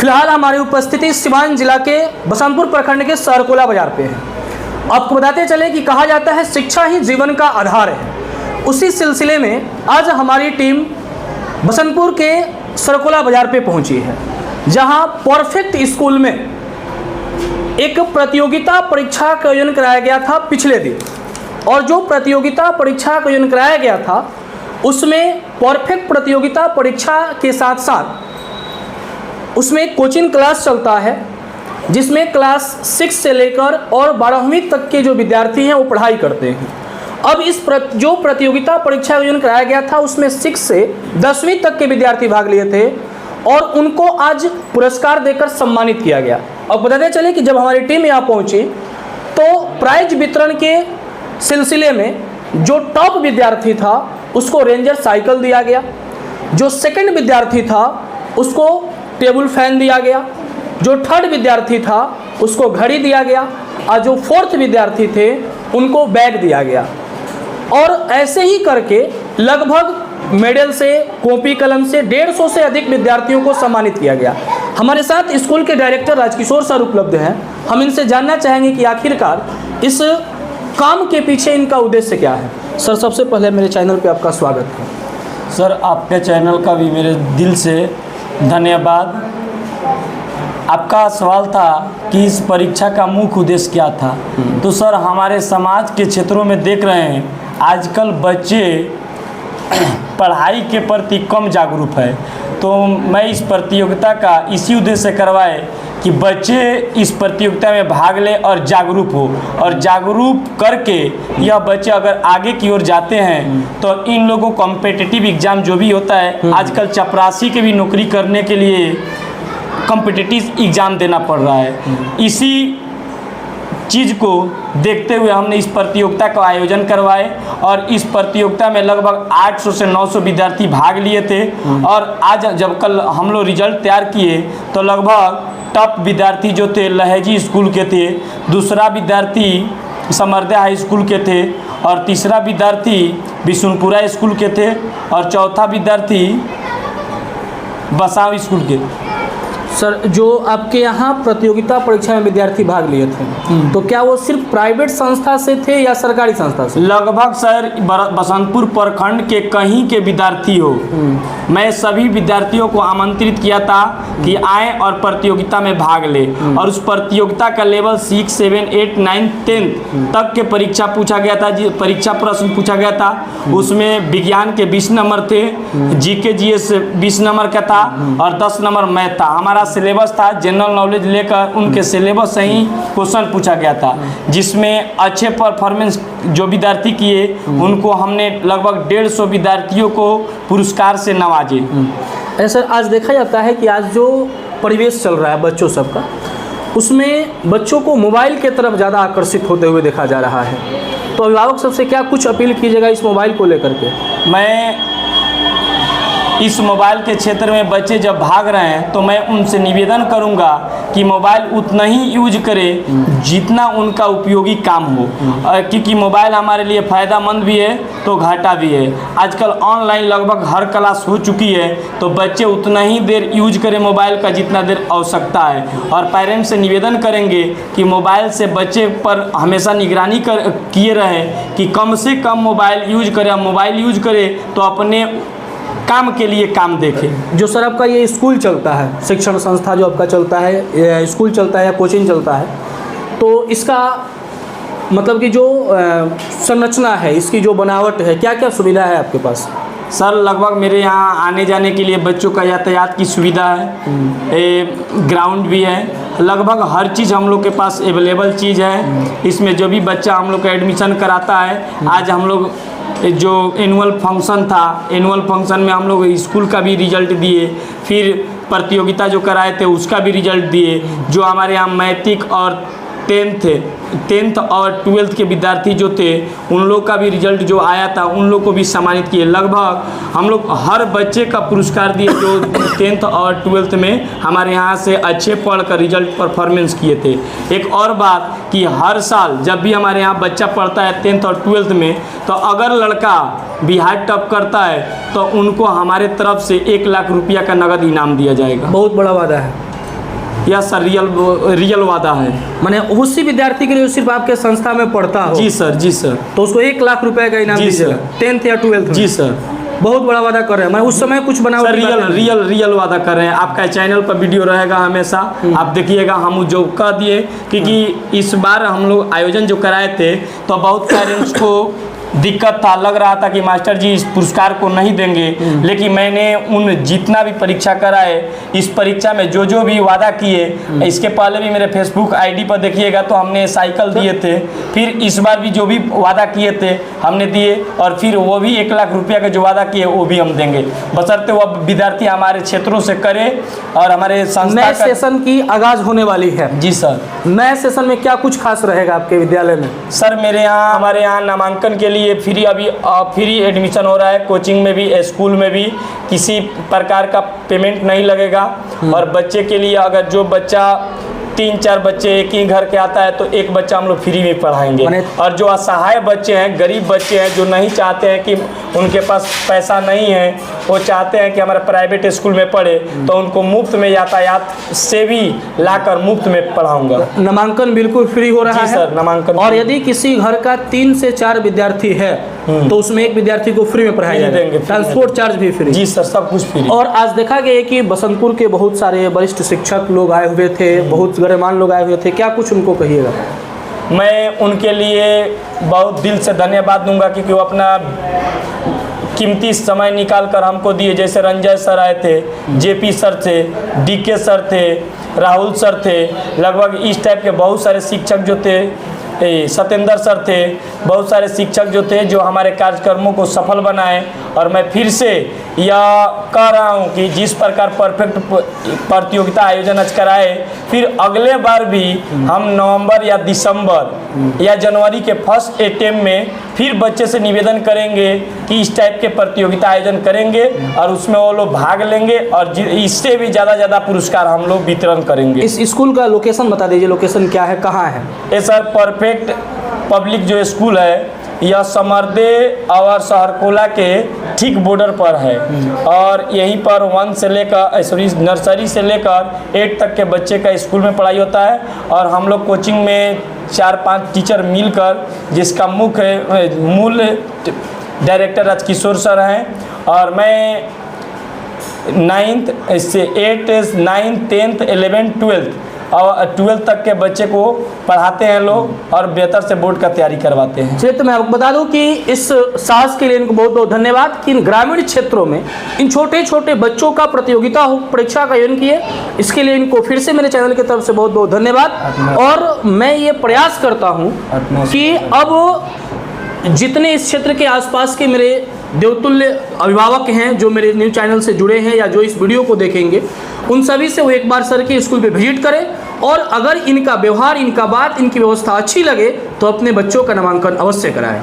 फिलहाल हमारी उपस्थिति सिवान जिला के बसंतपुर प्रखंड के सरकोला बाजार पे है। आपको बताते चले कि कहा जाता है शिक्षा ही जीवन का आधार है। उसी सिलसिले में आज हमारी टीम बसंतपुर के सरकोला बाजार पे पहुंची है, जहां परफेक्ट स्कूल में एक प्रतियोगिता परीक्षा का आयोजन कराया गया था पिछले दिन। और जो प्रतियोगिता परीक्षा का आयोजन कराया गया था उसमें परफेक्ट प्रतियोगिता परीक्षा के साथ साथ उसमें कोचिंग क्लास चलता है, जिसमें क्लास 6 से लेकर और 12वीं तक के जो विद्यार्थी हैं वो पढ़ाई करते हैं। अब जो प्रतियोगिता परीक्षा का आयोजन कराया गया था उसमें 6 से 10वीं तक के विद्यार्थी भाग लिए थे और उनको आज पुरस्कार देकर सम्मानित किया गया। और बताते चले कि जब हमारी टीम यहाँ पहुँची तो प्राइज वितरण के सिलसिले में जो टॉप विद्यार्थी था उसको रेंजर साइकिल दिया गया, जो सेकंड विद्यार्थी था उसको टेबल फैन दिया गया, जो थर्ड विद्यार्थी था उसको घड़ी दिया गया और जो फोर्थ विद्यार्थी थे उनको बैग दिया गया। और ऐसे ही करके लगभग मेडल से, कॉपी कलम से 150 से अधिक विद्यार्थियों को सम्मानित किया गया। हमारे साथ स्कूल के डायरेक्टर राजकिशोर सर उपलब्ध हैं। हम इनसे जानना चाहेंगे कि आखिरकार इस काम के पीछे इनका उद्देश्य क्या है। सर, सबसे पहले मेरे चैनल पे आपका स्वागत है। सर, आपके चैनल का भी मेरे दिल से धन्यवाद। आपका सवाल था कि इस परीक्षा का मुख्य उद्देश्य क्या था। तो सर, हमारे समाज के क्षेत्रों में देख रहे हैं आजकल बच्चे पढ़ाई के प्रति कम जागरूक है, तो मैं इस प्रतियोगिता का इसी उद्देश्य से करवाए कि बच्चे इस प्रतियोगिता में भाग ले और जागरूक हो, और जागरूक करके यह बच्चे अगर आगे की ओर जाते हैं तो इन लोगों को कॉम्पिटिटिव एग्ज़ाम जो भी होता है, आजकल चपरासी के भी नौकरी करने के लिए कॉम्पिटिटिव एग्ज़ाम देना पड़ रहा है। इसी चीज़ को देखते हुए हमने इस प्रतियोगिता का आयोजन करवाए और इस प्रतियोगिता में लगभग 800 से 900 विद्यार्थी भाग लिए थे। और आज जब कल हम लोग रिजल्ट तैयार किए तो लगभग टॉप विद्यार्थी जो थे लहेजी स्कूल के थे, दूसरा विद्यार्थी समर्दे हाई स्कूल के थे, और तीसरा विद्यार्थी बिशुनपुरा स्कूल के थे, और चौथा विद्यार्थी बसाव स्कूल के। सर, जो आपके यहाँ प्रतियोगिता परीक्षा में विद्यार्थी भाग लिए थे तो क्या वो सिर्फ प्राइवेट संस्था से थे या सरकारी संस्था से? लगभग सर बसंतपुर प्रखंड के कहीं के विद्यार्थी हो। मैं सभी विद्यार्थियों को आमंत्रित किया था कि आए और प्रतियोगिता में भाग ले। और उस प्रतियोगिता का लेवल 6, 7, 8, 9, 10 तक के परीक्षा पूछा गया था, परीक्षा प्रश्न पूछा गया था। उसमें विज्ञान के 20 नंबर थे, जीके जीएस 20 नंबर का था और 10 नंबर मैथ था। हमारा सिलेबस था जनरल नॉलेज लेकर उनके सिलेबस से ही क्वेश्चन पूछा गया था, जिसमें अच्छे परफॉर्मेंस जो विद्यार्थी किए उनको हमने लगभग 150 विद्यार्थियों को पुरस्कार से नवाजे। सर, आज देखा जाता है कि आज जो परिवेश चल रहा है बच्चों सबका, उसमें बच्चों को मोबाइल के तरफ ज़्यादा आकर्षित होते हुए देखा जा रहा है। तो अभिभावक सबसे क्या कुछ अपील कीजिएगा इस मोबाइल को लेकर के? मैं इस मोबाइल के क्षेत्र में बच्चे जब भाग रहे हैं तो मैं उनसे निवेदन करूंगा कि मोबाइल उतना ही यूज करें जितना उनका उपयोगी काम हो, क्योंकि मोबाइल हमारे लिए फ़ायदेमंद भी है तो घाटा भी है। आजकल ऑनलाइन लगभग हर क्लास हो चुकी है, तो बच्चे उतना ही देर यूज करें मोबाइल का जितना देर आवश्यकता है। और पेरेंट्स से निवेदन करेंगे कि मोबाइल से बच्चे पर हमेशा निगरानी किए रहें कि कम से कम मोबाइल यूज करें। मोबाइल यूज करें तो अपने काम के लिए काम देखें। जो सर आपका ये स्कूल चलता है, शिक्षण संस्था जो आपका चलता है, स्कूल चलता है या कोचिंग चलता है, तो इसका मतलब कि जो संरचना है, इसकी जो बनावट है, क्या क्या सुविधा है आपके पास? सर, लगभग मेरे यहाँ आने जाने के लिए बच्चों का यातायात की सुविधा है, ग्राउंड भी है, लगभग हर चीज़ हम लोग के पास अवेलेबल चीज़ है। इसमें जो भी बच्चा हम लोग का एडमिशन कराता है, आज हम लोग जो एनुअल फंक्शन था, एनुअल फंक्शन में हम लोग स्कूल का भी रिजल्ट दिए, फिर प्रतियोगिता जो कराए थे उसका भी रिजल्ट दिए। जो हमारे यहाँ मैट्रिक और 10th और 12th के विद्यार्थी जो थे उन लोग का भी रिजल्ट जो आया था उन लोग को भी सम्मानित किए। लगभग हम लोग हर बच्चे का पुरस्कार दिए जो 10th और 12th में हमारे यहाँ से अच्छे पढ़कर रिजल्ट परफॉर्मेंस किए थे। एक और बात कि हर साल जब भी हमारे यहाँ बच्चा पढ़ता है 10th और 12th में, तो अगर लड़का बिहार टॉप करता है तो उनको हमारे तरफ से 1 लाख रुपया का नगद इनाम दिया जाएगा। बहुत बड़ा वादा है। यह सर रियल वादा है। मैंने उसी विद्यार्थी के लिए सिर्फ आपके संस्था में पढ़ता हो जी सर, जी सर। तो उसको 1 लाख रुपए का इनाम जी दीजिएगा सर। 10th या 12th में। जी सर। बहुत बड़ा वादा कर रहे हैं। मैं उस समय कुछ बना सर रियल वादा कर रहे हैं। आपका चैनल पर वीडियो रहेगा हमेशा, आप देखिएगा। हम जो कह दिए क्योंकि इस बार हम लोग आयोजन जो कराए थे तो बहुत पेरेंट्स को दिक्कत था, लग रहा था कि मास्टर जी इस पुरस्कार को नहीं देंगे, लेकिन मैंने उन जितना भी परीक्षा कराए इस परीक्षा में जो भी वादा किए, इसके पहले भी मेरे फेसबुक आईडी पर देखिएगा तो हमने साइकिल दिए थे, फिर इस बार भी जो भी वादा किए थे हमने दिए, और फिर वो भी 1 लाख रुपया का जो वादा किए वो भी हम देंगे, बशर्ते वो विद्यार्थी हमारे क्षेत्रों से करे और हमारे संस्था नए सेशन की आगाज होने वाली है। जी सर। नए सेशन में क्या कुछ खास रहेगा आपके विद्यालय में? सर हमारे यहाँ नामांकन के लिए फ्री एडमिशन हो रहा है। कोचिंग में भी, स्कूल में भी किसी प्रकार का पेमेंट नहीं लगेगा। और बच्चे के लिए अगर जो बच्चा 3-4 बच्चे एक ही घर के आता है तो एक बच्चा हम लोग फ्री में पढ़ाएंगे। और जो असहाय बच्चे हैं, गरीब बच्चे हैं, जो नहीं चाहते हैं कि उनके पास पैसा नहीं है, वो चाहते हैं कि हमारे प्राइवेट स्कूल में पढ़े, तो उनको मुफ्त में यातायात से भी लाकर मुफ्त में पढ़ाऊंगा। नामांकन बिल्कुल फ्री हो रहा है सर, नामांकन। और यदि किसी घर का 3 से 4 विद्यार्थी है तो उसमें एक विद्यार्थी को फ्री में पढ़ाया जाएगा। ट्रांसपोर्ट चार्ज भी फ्री। जी सर, सब कुछ फ्री। और आज देखा गया कि बसंतपुर के बहुत सारे वरिष्ठ शिक्षक लोग आए हुए थे, बहुत गणमान्य लोग आए हुए थे, क्या कुछ उनको कहिएगा? मैं उनके लिए बहुत दिल से धन्यवाद दूंगा क्योंकि वो अपना कीमती समय निकाल कर हमको दिए। जैसे रंजय सर आए थे, जेपी सर थे, डीके सर थे, राहुल सर थे, लगभग इस टाइप के बहुत सारे शिक्षक जो थे, सत्येंद्र सर थे, बहुत सारे शिक्षक जो थे जो हमारे कार्यक्रमों को सफल बनाए। और मैं फिर से यह कह रहा हूं कि जिस प्रकार परफेक्ट प्रतियोगिता आयोजन आज कराए, फिर अगले बार भी हम नवंबर या दिसंबर या जनवरी के फर्स्ट अटेम्प्ट में फिर बच्चे से निवेदन करेंगे कि इस टाइप के प्रतियोगिता आयोजन करेंगे और उसमें वो लोग भाग लेंगे और इससे भी ज़्यादा पुरस्कार हम लोग वितरण करेंगे। इस स्कूल का लोकेशन बता दीजिए, लोकेशन क्या है, कहाँ है? ये सर परफेक्ट पब्लिक जो स्कूल है यह समर्दे और सहरकोला के ठीक बॉर्डर पर है। और यहीं पर 1 से लेकर नर्सरी से लेकर 8 तक के बच्चे का स्कूल में पढ़ाई होता है। और हम लोग कोचिंग में 4-5 टीचर मिलकर, जिसका मूल डायरेक्टर राजकिशोर सर हैं, और मैं 9th से 8th 9th 10th 11th 12th और 12th तक के बच्चे को पढ़ाते हैं लोग और बेहतर से बोर्ड का तैयारी करवाते हैं। चलिए, तो मैं आपको बता दूं कि इस साहस के लिए इनको बहुत बहुत धन्यवाद कि इन ग्रामीण क्षेत्रों में इन छोटे छोटे बच्चों का प्रतियोगिता हो, परीक्षा का आयोजन किए। इसके लिए इनको फिर से मेरे चैनल की तरफ से बहुत बहुत धन्यवाद। और मैं ये प्रयास करता हूँ कि अब जितने इस क्षेत्र के आसपास के मेरे देवतुल्य अभिभावक हैं जो मेरे न्यूज़ चैनल से जुड़े हैं या जो इस वीडियो को देखेंगे, उन सभी से वो एक बार सर के स्कूल पे विजिट करें और अगर इनका व्यवहार, इनका बात, इनकी व्यवस्था अच्छी लगे तो अपने बच्चों का नामांकन अवश्य कराएं।